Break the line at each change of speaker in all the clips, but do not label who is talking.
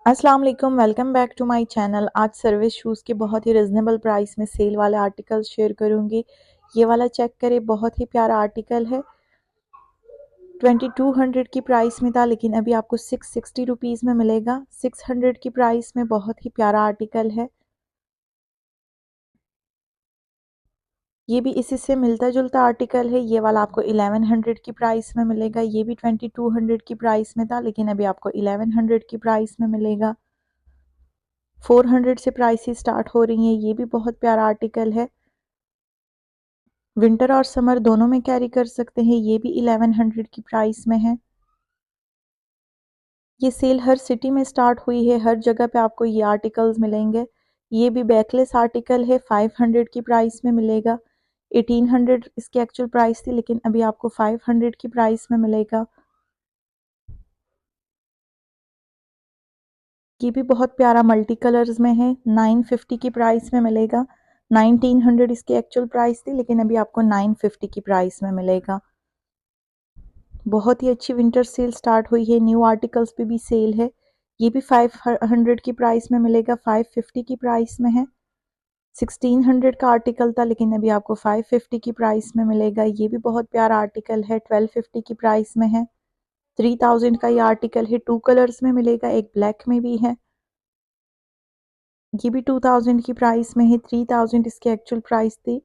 अस्सलाम वालेकुम, welcome back to my channel. आज सर्विस शूज़ के बहुत ही रिजनेबल प्राइस में सेल वाले आर्टिकल्स शेयर करूंगी। ये वाला चेक करें, बहुत ही प्यारा आर्टिकल है। 2200 की प्राइस में था, लेकिन अभी आपको 660 रुपीज़ में मिलेगा। 600 की प्राइस में बहुत ही प्यारा आर्टिकल है। ये भी इसी से मिलता जुलता आर्टिकल है। ये वाला आपको 1100 की प्राइस में मिलेगा। ये भी 2200 की प्राइस में था, लेकिन अभी आपको 1100 की प्राइस में मिलेगा। 400 से प्राइसेस स्टार्ट हो रही हैं। ये भी बहुत प्यारा आर्टिकल है। विंटर और समर दोनों में कैरी कर सकते हैं। ये भी 1100 की प्राइस में है। ये सेल हर सिटी में स्टार्ट हुई है, हर जगह पे आपको ये आर्टिकल्स मिलेंगे। ये भी बैकलेस आर्टिकल है, 500 की प्राइस में मिलेगा। 1800 इसकी एक्चुअल प्राइस थी, लेकिन अभी आपको 500 की प्राइस में मिलेगा। ये भी बहुत प्यारा मल्टी कलर्स में है, 950 की प्राइस में मिलेगा। 1900 इसकी एक्चुअल प्राइस थी, लेकिन अभी आपको 950 की प्राइस में मिलेगा। बहुत ही अच्छी विंटर सेल स्टार्ट हुई है। न्यू आर्टिकल्स पे भी सेल है। ये भी 500 की प्राइस में मिलेगा, 550 की प्राइस में है। 1600 का आर्टिकल था, लेकिन अभी आपको 550 की प्राइस में मिलेगा। ये भी बहुत प्यारा आर्टिकल है, 1250 की प्राइस में है। 3000 का ये आर्टिकल है, 2 कलर्स में मिलेगा, एक ब्लैक में भी है। ये भी 2000 की प्राइस में है, 3000 इसकी एक्चुअल प्राइस थी।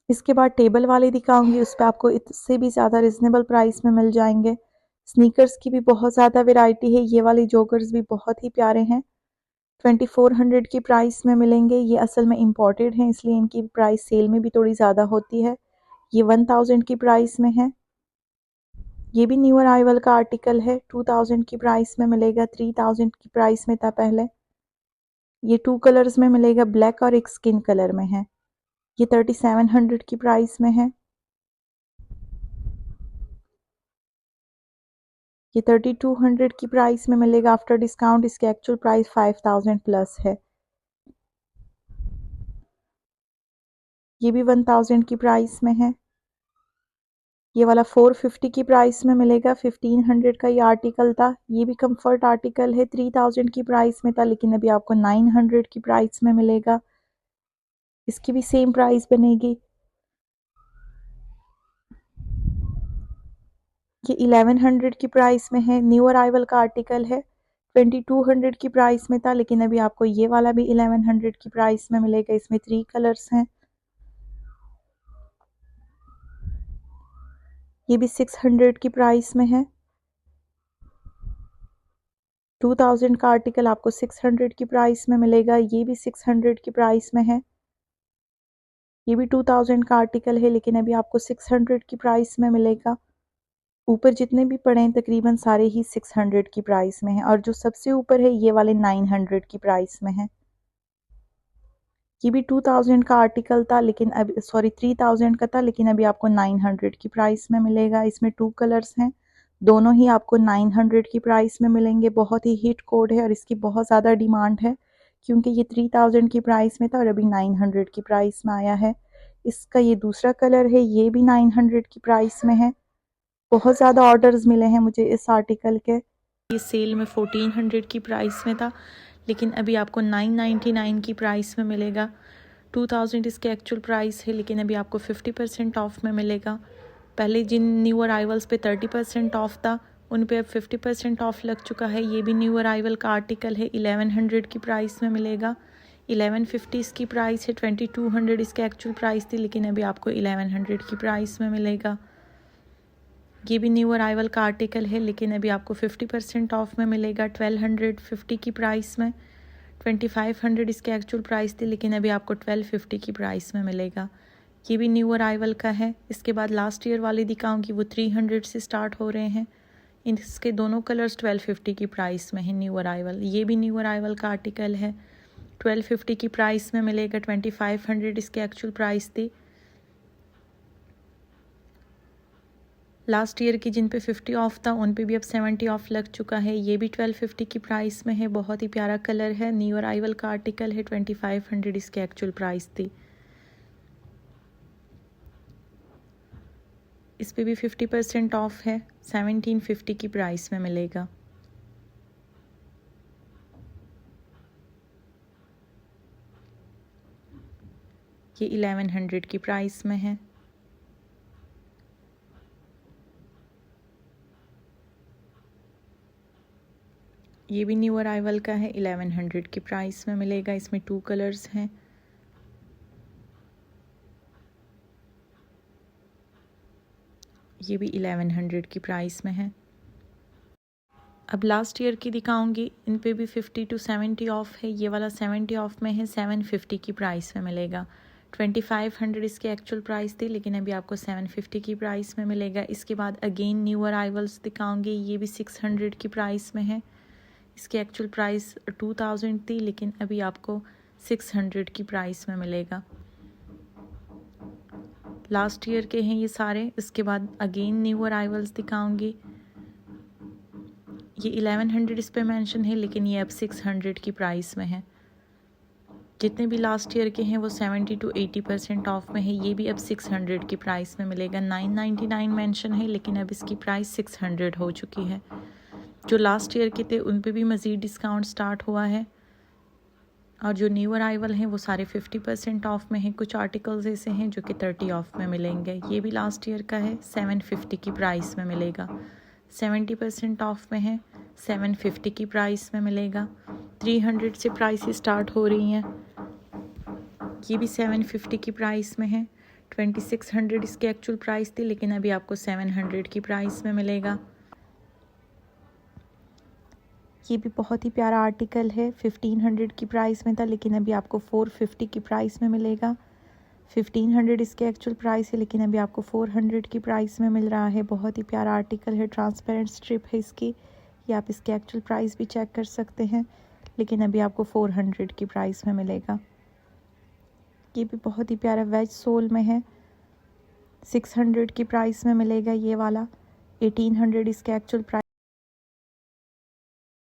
इसके बाद टेबल वाले दिखाऊंगी, उस पर आपको इससे भी ज़्यादा रिजनेबल प्राइस में मिल जाएंगे। स्नीकर्स की भी बहुत ज़्यादा वैरायटी है। ये वाले जॉगर्स भी बहुत ही प्यारे हैं। 2400 की प्राइस में मिलेंगे। ये असल में इम्पोर्टेड हैं, इसलिए इनकी प्राइस सेल में भी थोड़ी ज़्यादा होती है। ये 1000 की प्राइस में है। ये भी न्यू अराइवल का आर्टिकल है, 2000 की प्राइस में मिलेगा। 3000 की प्राइस में था पहले। ये 2 कलर्स में मिलेगा, ब्लैक और एक स्किन कलर में है। ये 3700 की प्राइस में है। ये 3200 की प्राइस में मिलेगा आफ्टर डिस्काउंट। इसकी एक्चुअल प्राइस 5000 प्लस है। ये भी 1000 की प्राइस में है। ये वाला 450 की प्राइस में मिलेगा। 1500 का ये आर्टिकल था। ये भी कंफर्ट आर्टिकल है, 3000 की प्राइस में था, लेकिन अभी आपको 900 की प्राइस में मिलेगा। इसकी भी सेम प्राइस बनेगी। ये 1100 की प्राइस में है, न्यू अराइवल का आर्टिकल है। 2200 की प्राइस में था, लेकिन अभी आपको ये वाला भी 1100 की प्राइस में मिलेगा। इसमें 3 कलर्स हैं। ये भी 600 की प्राइस में है। 2000 का आर्टिकल आपको 600 की प्राइस में मिलेगा। ये भी 600 की प्राइस में है। ये भी 2000 का आर्टिकल है, लेकिन अभी आपको 600 की प्राइस में मिलेगा। ऊपर जितने भी पड़े हैं तकरीबन सारे ही 600 की प्राइस में हैं, और जो सबसे ऊपर है ये वाले 900 की प्राइस में है। ये भी 2000 का आर्टिकल था, लेकिन अभी 3000 का था, लेकिन अभी आपको 900 की प्राइस में मिलेगा। इसमें 2 कलर्स हैं, दोनों ही आपको 900 की प्राइस में मिलेंगे। बहुत ही हिट कोड है और इसकी बहुत ज़्यादा डिमांड है, क्योंकि ये 3000 की प्राइस में था और अभी 900 की प्राइस में आया है। इसका ये दूसरा कलर है, ये भी 900 की प्राइस में है। बहुत ज़्यादा ऑर्डर्स मिले हैं मुझे इस आर्टिकल के। ये सेल में 1400 की प्राइस में था, लेकिन अभी आपको 999 की प्राइस में मिलेगा। 2000 इसके एक्चुअल प्राइस है, लेकिन अभी आपको 50% ऑफ में मिलेगा। पहले जिन न्यू अराइवल्स पे 30% ऑफ था, उन पे अब 50% ऑफ लग चुका है। ये भी न्यू अराइवल का आर्टिकल है, 1100 की प्राइस में मिलेगा। 1150 इसकी प्राइस है, 2200 इसके एक्चुअल प्राइस थी, लेकिन अभी आपको 1100 की प्राइस में मिलेगा। ये भी न्यू अराइवल का आर्टिकल है, लेकिन अभी आपको 50% ऑफ में मिलेगा। 1250 की प्राइस में। 2500 इसके एक्चुअल प्राइस थी, लेकिन अभी आपको 1250 की प्राइस में मिलेगा। ये भी न्यू अराइवल का है। इसके बाद लास्ट ईयर वाले दिखाऊंगी, वो 300 से स्टार्ट हो रहे हैं। इसके दोनों कलर्स 1250 की प्राइस में है, न्यू अराइवल। ये भी न्यू अराइवल का आर्टिकल है, 1250 की प्राइस में मिलेगा। 2500 इसके एक्चुअल प्राइस थी। लास्ट ईयर की जिन पे 50 ऑफ था, उन पे भी अब 70 ऑफ लग चुका है। ये भी 1250 की प्राइस में है। बहुत ही प्यारा कलर है, न्यू अराइवल का आर्टिकल है। 2500 इसकी एक्चुअल प्राइस थी। इस पे भी 50% ऑफ है, 1750 की प्राइस में मिलेगा। ये 1100 की प्राइस में है। ये भी न्यू अराइवल का है, 1100 की प्राइस में मिलेगा। इसमें 2 कलर्स हैं। ये भी 1100 की प्राइस में है। अब लास्ट ईयर की दिखाऊंगी, इन पे भी 50 to 70 ऑफ है। ये वाला 70 ऑफ में है, 750 की प्राइस में मिलेगा। 2500 इसकी एक्चुअल प्राइस थी, लेकिन अभी आपको 750 की प्राइस में मिलेगा। इसके बाद अगेन न्यू अराइवल्स दिखाऊंगी, ये भी 600 की प्राइस में है। इसकी एक्चुअल प्राइस 2000 थी, लेकिन अभी आपको 600 की प्राइस में मिलेगा। लास्ट ईयर के हैं ये सारे। इसके बाद अगेन न्यू अराइवल्स दिखाऊंगी। ये 1100 इस पे मेंशन है, लेकिन ये अब 600 की प्राइस में है। जितने भी लास्ट ईयर के हैं वो 70 to 80% ऑफ में है। ये भी अब 600 की प्राइस में मिलेगा। 999 मेंशन है, लेकिन अब इसकी प्राइस 600 हो चुकी है। जो लास्ट ईयर के थे उन पे भी मज़ीद डिस्काउंट स्टार्ट हुआ है, और जो न्यू अराइवल हैं वो सारे 50% ऑफ में हैं। कुछ आर्टिकल्स ऐसे हैं जो कि 30 ऑफ में मिलेंगे। ये भी लास्ट ईयर का है, 750 की प्राइस में मिलेगा। 70% ऑफ में है, 750 की प्राइस में मिलेगा। 300 से प्राइस स्टार्ट हो रही हैं। ये भी 750 की प्राइस में है। 2600 इसकी एक्चुअल प्राइस थी, लेकिन अभी आपको 700 की प्राइस में मिलेगा। ये भी बहुत ही प्यारा आर्टिकल है। 1500 की प्राइस में था, लेकिन अभी आपको 450 की प्राइस में मिलेगा। 1500 इसके एक्चुअल प्राइस है, लेकिन अभी आपको 400 की प्राइस में मिल रहा है। बहुत ही प्यारा आर्टिकल है, ट्रांसपेरेंट स्ट्रिप है इसकी। ये आप इसके एक्चुअल प्राइस भी चेक कर सकते हैं, लेकिन अभी आपको 400 की प्राइस में मिलेगा। ये भी बहुत ही प्यारा वेज सोल में है, 600 की प्राइस में मिलेगा ये वाला। 1800 इसके एक्चुअल प्राइस